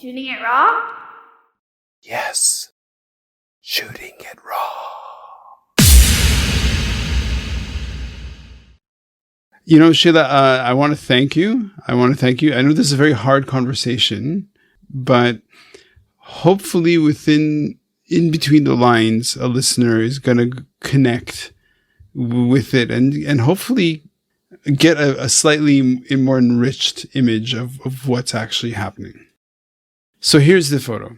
Shooting it raw? Yes. Shooting it raw. You know, Sheila, I want to thank you. I know this is a very hard conversation, but hopefully in between the lines, a listener is going to connect with it and hopefully get a slightly more enriched image of what's actually happening. So here's the photo.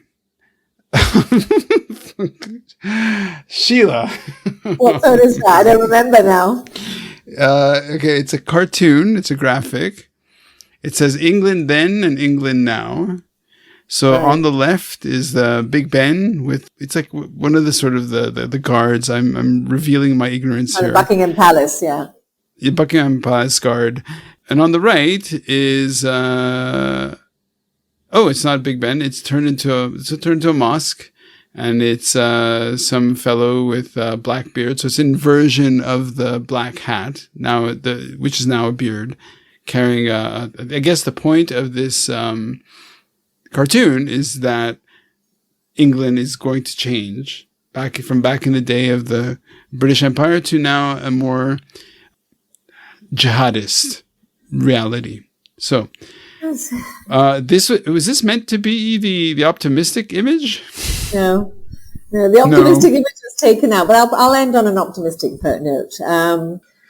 Sheila. What photo is that? I don't remember now. Okay, it's a cartoon. It's a graphic. It says England then and England now. So right. On the left is the Big Ben it's like one of the sort of the guards. I'm revealing my ignorance here. Buckingham Palace, yeah. Buckingham Palace guard. And on the right is it's not Big Ben. It's turned into a mosque. And it's some fellow with black beard. So it's an inversion of the black hat, which is now a beard, carrying I guess the point of this cartoon is that England is going to change back in the day of the British Empire to now a more jihadist reality. So was this meant to be the optimistic image? No, the optimistic image was taken out, but I'll end on an optimistic note.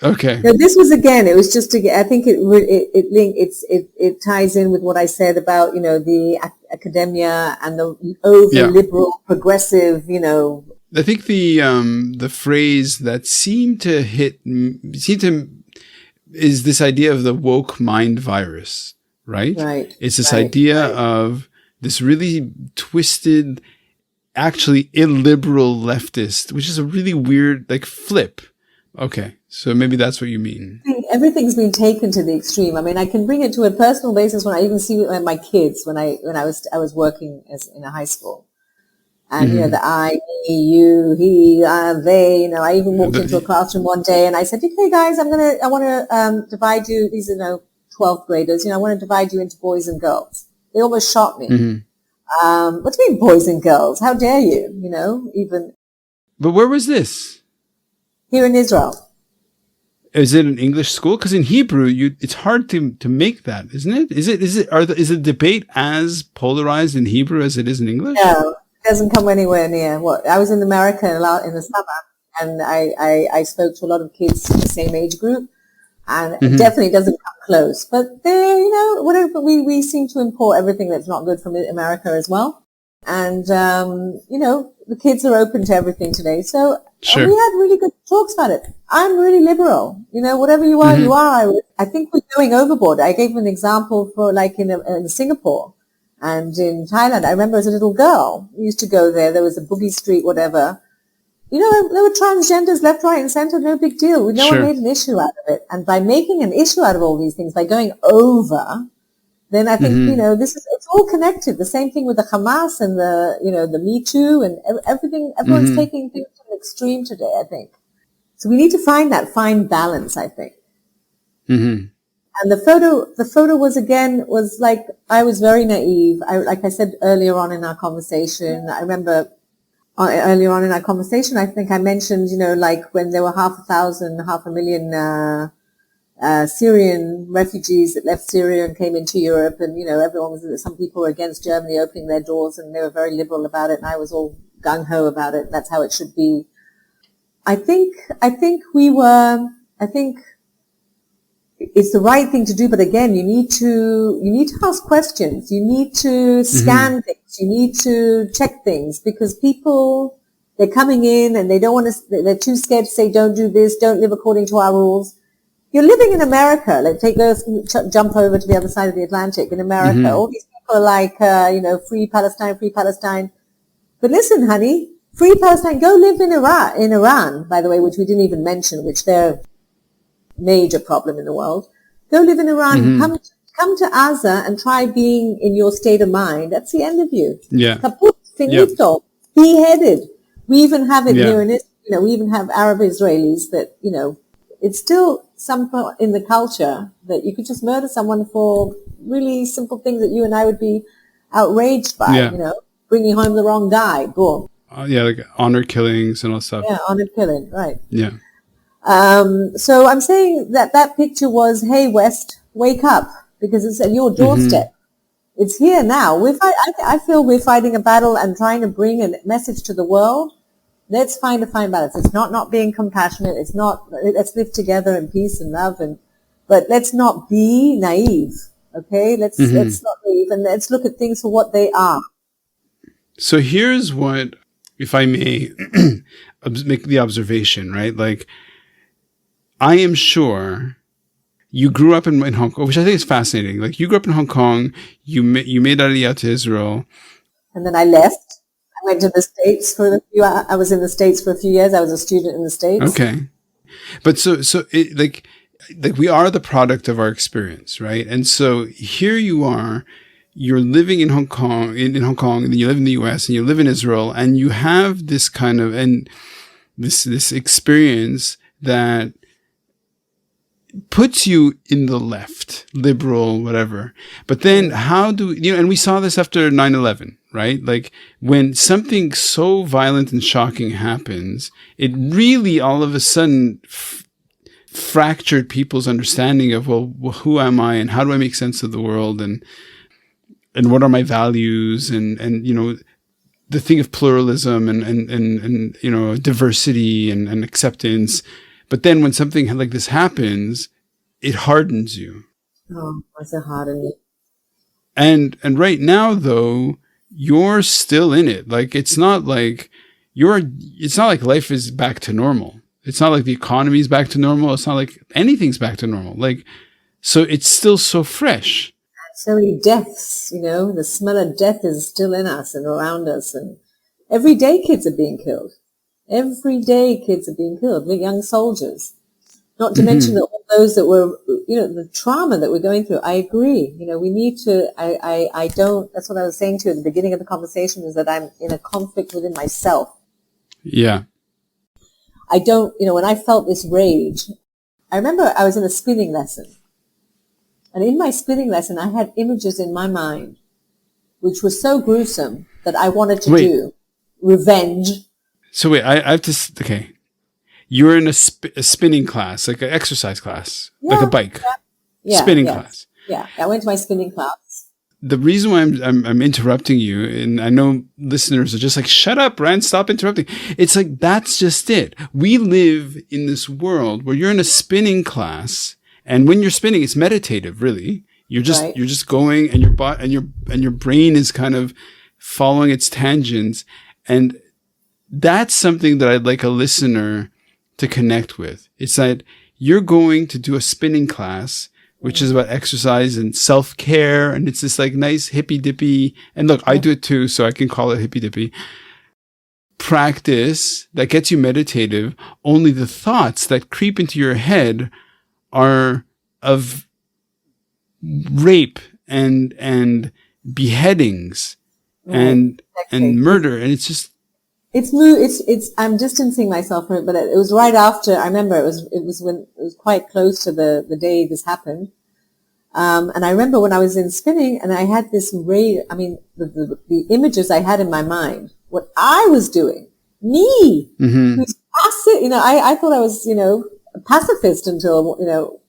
Okay. No, this was again. It was just. I think it ties in with what I said about the academia and the over liberal progressive. I think the phrase that seemed to is this idea of the woke mind virus, right? Right. It's this idea of this really twisted, actually illiberal leftist, which is a really weird flip. Okay, so maybe that's what you mean. I think everything's been taken to the extreme. I mean, I can bring it to a personal basis when I even see my kids when I was working in a high school, and the I, me, you, he, they. I even walked into a classroom one day and I said, "Okay, guys, I want to divide you. These are 12th graders. I want to divide you into boys and girls." They almost shot me. Mm-hmm. What do you mean boys and girls? How dare you? Even. But where was this? Here in Israel. Is it an English school? Because in Hebrew, it's hard to make that, isn't it? Is the debate as polarized in Hebrew as it is in English? No, it doesn't come anywhere near. I was in America in the summer, and I spoke to a lot of kids in the same age group, and it definitely doesn't come close. But whatever we seem to import everything that's not good from America as well. And, the kids are open to everything today. So we had really good talks about it. I'm really liberal. Whatever you are, you are. I think we're going overboard. I gave an example for in Singapore and in Thailand. I remember as a little girl, we used to go there. There was a boogie street, whatever. There were transgenders left, right, and center. No big deal. No one made an issue out of it. And by making an issue out of all these things, by going over, then I think, it's all connected. The same thing with the Hamas and the Me Too and everything. Everyone's taking things to an extreme today, I think. So we need to find that fine balance, I think. Mm-hmm. And the photo was like, I was very naive. Like I said earlier on in our conversation, I remember earlier on in our conversation, I think I mentioned, when there were 500,000 Syrian refugees that left Syria and came into Europe, and some people were against Germany opening their doors, and they were very liberal about it, and I was all gung ho about it. That's how it should be. I think it's the right thing to do, but again, you need to ask questions. You need to scan things. You need to check things, because people, they're coming in and they're too scared to say, don't do this, don't live according to our rules. You're living in America. Jump over to the other side of the Atlantic. In America, all these people are like, free Palestine, free Palestine. But listen, honey, free Palestine. Go live in Iran, by the way, which we didn't even mention, which they're a major problem in the world. Go live in Iran. Come to Gaza and try being in your state of mind. That's the end of you. Yeah. Kaput, finito, beheaded. We even have it here in Israel. We even have Arab Israelis that, it's still some in the culture that you could just murder someone for really simple things that you and I would be outraged by, Yeah. bringing home the wrong guy. Boom. Yeah, like honor killings and all stuff. Yeah, honor killing, right. Yeah. So I'm saying that picture was, hey, West, wake up, because it's at your doorstep. It's here now. I feel we're fighting a battle and trying to bring a message to the world. Let's find a fine balance. It's not being compassionate. It's not, let's live together in peace and love, but let's not be naive. Okay? Let's not naive, and let's look at things for what they are. So here's what, if I may make the observation, right? Like, I am sure you grew up in Hong Kong, which I think is fascinating. Like, you grew up in Hong Kong, you made Aliyah to Israel. And then I left. I went to the States I was in the States for a few years. I was a student in the States. Okay. But so it, like we are the product of our experience, right? And so here you are, you're living in Hong Kong, in Hong Kong, and then you live in the US and you live in Israel, and you have this kind of, and this experience that puts you in the left, liberal, whatever. But then how do, and we saw this after 9/11, right? Like, when something so violent and shocking happens, it really all of a sudden fractured people's understanding of, well, who am I and how do I make sense of the world, and what are my values, and the thing of pluralism and diversity and acceptance. But then when something like this happens, it hardens you. Oh, it's a hardening. And right now, though, you're still in it. Like, it's not like life is back to normal. It's not like the economy is back to normal. It's not like anything's back to normal. Like, so it's still so fresh. So many deaths, the smell of death is still in us and around us. And every day kids are being killed. Every day kids are being killed, the young soldiers. Not to mention all those that were, the trauma that we're going through. I agree. We need to, I don't, that's what I was saying to you at the beginning of the conversation, is that I'm in a conflict within myself. Yeah. I don't, when I felt this rage, I remember I was in a spinning lesson. And in my spinning lesson, I had images in my mind, which were so gruesome that I wanted to do revenge. So wait, I have to, okay. You were in a spinning class, like an exercise class, like a bike, spinning class. Yeah, I went to my spinning class. The reason why I'm interrupting you, and I know listeners are just like, shut up, Rand, stop interrupting. It's like, that's just it. We live in this world where you're in a spinning class, and when you're spinning, it's meditative, really. You're just going, and your brain is kind of following its tangents, and that's something that I'd like a listener to connect with. It's that you're going to do a spinning class, which is about exercise and self-care. And it's this like nice hippy dippy. And look, I do it too, so I can call it hippy dippy practice that gets you meditative. Only the thoughts that creep into your head are of rape and beheadings and murder. And it's just, I'm distancing myself from it, but it was right after. I remember it was quite close to the day this happened. And I remember when I was in spinning and I had this the images I had in my mind, what I was doing, me, who's passive, I thought I was, a pacifist until,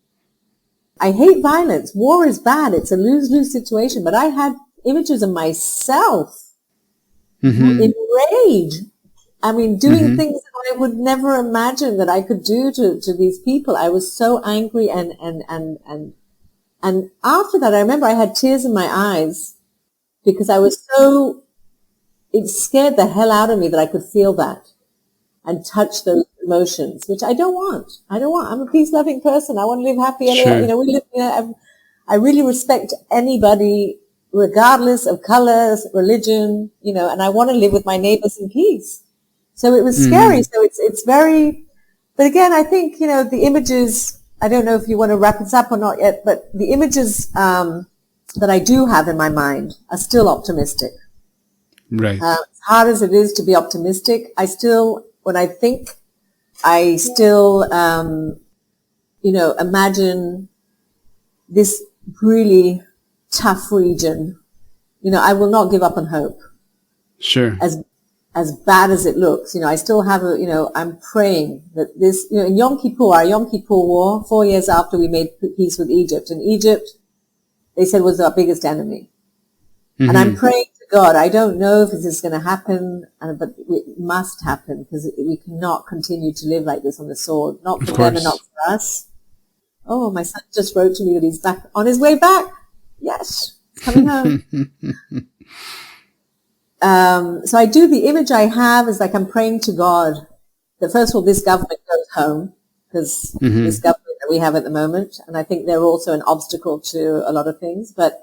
I hate violence. War is bad. It's a lose-lose situation. But I had images of myself in rage. Doing things that I would never imagine that I could do to these people. I was so angry and after that, I remember I had tears in my eyes because I was it scared the hell out of me that I could feel that and touch those emotions, which I don't want. I'm a peace-loving person. I want to live happy. Sure. I really respect anybody, regardless of colors, religion, and I want to live with my neighbors in peace. So it was scary. So it's very, but again, I think, the images, I don't know if you want to wrap this up or not yet, but the images, that I do have in my mind are still optimistic. Right. As hard as it is to be optimistic, when I think, I still, imagine this really tough region, I will not give up on hope. Sure. As bad as it looks, I still have I'm praying that this, in Yom Kippur, our Yom Kippur war, 4 years after we made peace with Egypt, and Egypt, they said, was our biggest enemy. Mm-hmm. And I'm praying to God. I don't know if this is going to happen, but it must happen, because we cannot continue to live like this on the sword. Not for them and not for us. Oh, my son just wrote to me that he's back on his way back. Yes, coming home. So the image I have is like I'm praying to God that first of all, this government goes home, because this government that we have at the moment, and I think they're also an obstacle to a lot of things, but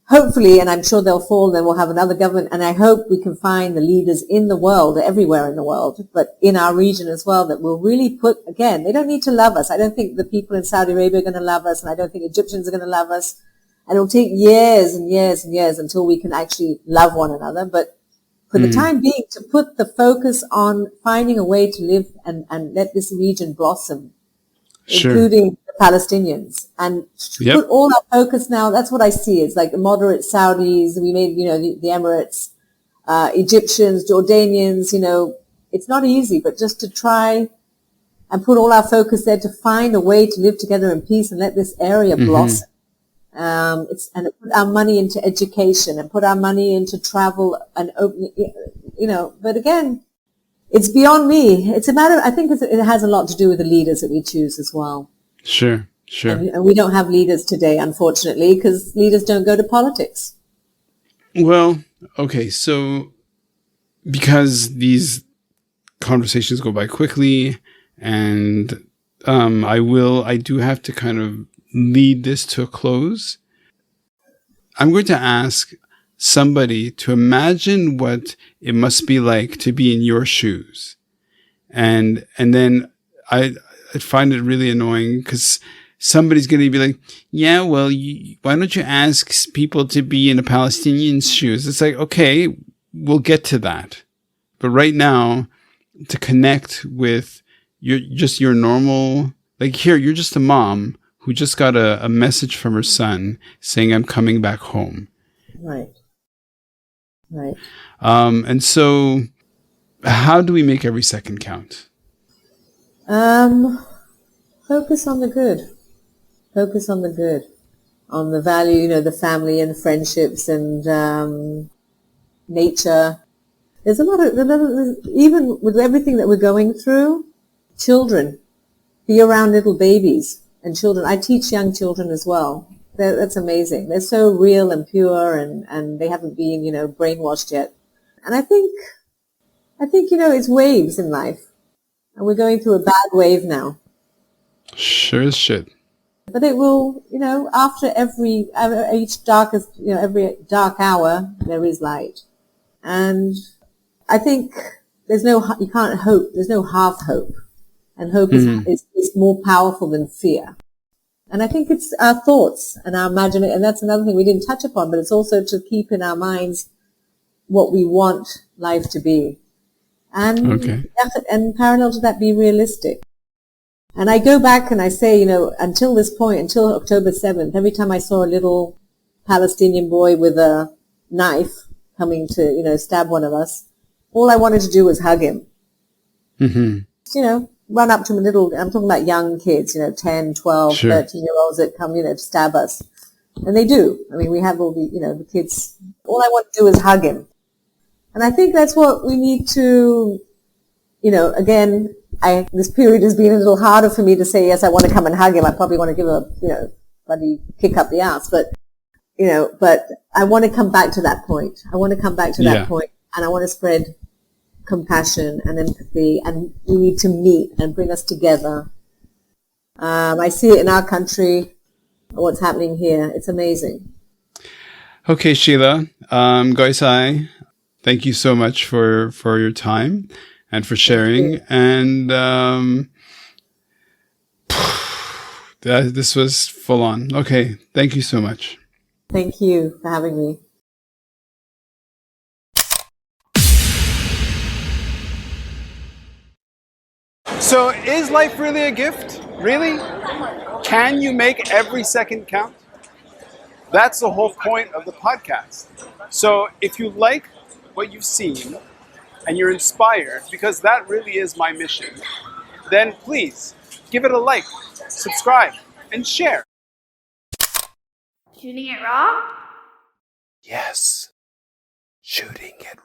hopefully, and I'm sure they'll fall, then we'll have another government, and I hope we can find the leaders in the world, everywhere in the world, but in our region as well, that will really again, they don't need to love us. I don't think the people in Saudi Arabia are going to love us, and I don't think Egyptians are going to love us. And it'll take years and years and years until we can actually love one another. But for the time being, to put the focus on finding a way to live and let this region blossom, including the Palestinians, and put all our focus now. That's what I see. It's like the moderate Saudis. We made, the Emirates, Egyptians, Jordanians. It's not easy, but just to try and put all our focus there to find a way to live together in peace and let this area blossom. And put our money into education and put our money into travel and open, but again, it's beyond me. It's a matter, I think it has a lot to do with the leaders that we choose as well. Sure. And we don't have leaders today, unfortunately, because leaders don't go to politics. Well, okay. So because these conversations go by quickly, and I do have to kind of lead this to a close. I'm going to ask somebody to imagine what it must be like to be in your shoes. And then I find it really annoying because somebody's going to be like, yeah, well, why don't you ask people to be in a Palestinian's shoes? It's like, okay, we'll get to that. But right now, to connect with your normal, like here, you're just a mom who just got a message from her son saying, I'm coming back home. Right. And so how do we make every second count? Focus on the good. Focus on the good. On the value, the family and friendships and nature. There's a lot of, even with everything that we're going through, children, be around little babies. And children, I teach young children as well. That's amazing. They're so real and pure, and they haven't been, brainwashed yet. And I think, it's waves in life. And we're going through a bad wave now. Sure as shit. But it will, after every dark hour, there is light. And I think you can't hope, there's no half hope. And hope is more powerful than fear. And I think it's our thoughts and our imagination. And that's another thing we didn't touch upon, but it's also to keep in our minds what we want life to be. And parallel to that, be realistic. And I go back and I say, until this point, until October 7th, every time I saw a little Palestinian boy with a knife coming to, stab one of us, all I wanted to do was hug him. Run up to I'm talking about young kids, 10, 12, 13-year-olds that come, to stab us. And they do. I mean, we have all the kids. All I want to do is hug him. And I think that's what we need to, again, this period has been a little harder for me to say, yes, I want to come and hug him. I probably want to give a, bloody kick up the ass. But I want to come back to that point. I want to come back to that point, and I want to spread compassion and empathy, and we need to meet and bring us together. I see it in our country, what's happening here. It's amazing. Okay, Sheila, Goisai, thank you so much for your time and for sharing. And this was full on. Okay, thank you so much. Thank you for having me. So is life really a gift? Really? Can you make every second count? That's the whole point of the podcast. So if you like what you've seen and you're inspired, because that really is my mission, then please give it a like, subscribe, and share. Shooting it raw? Yes, shooting it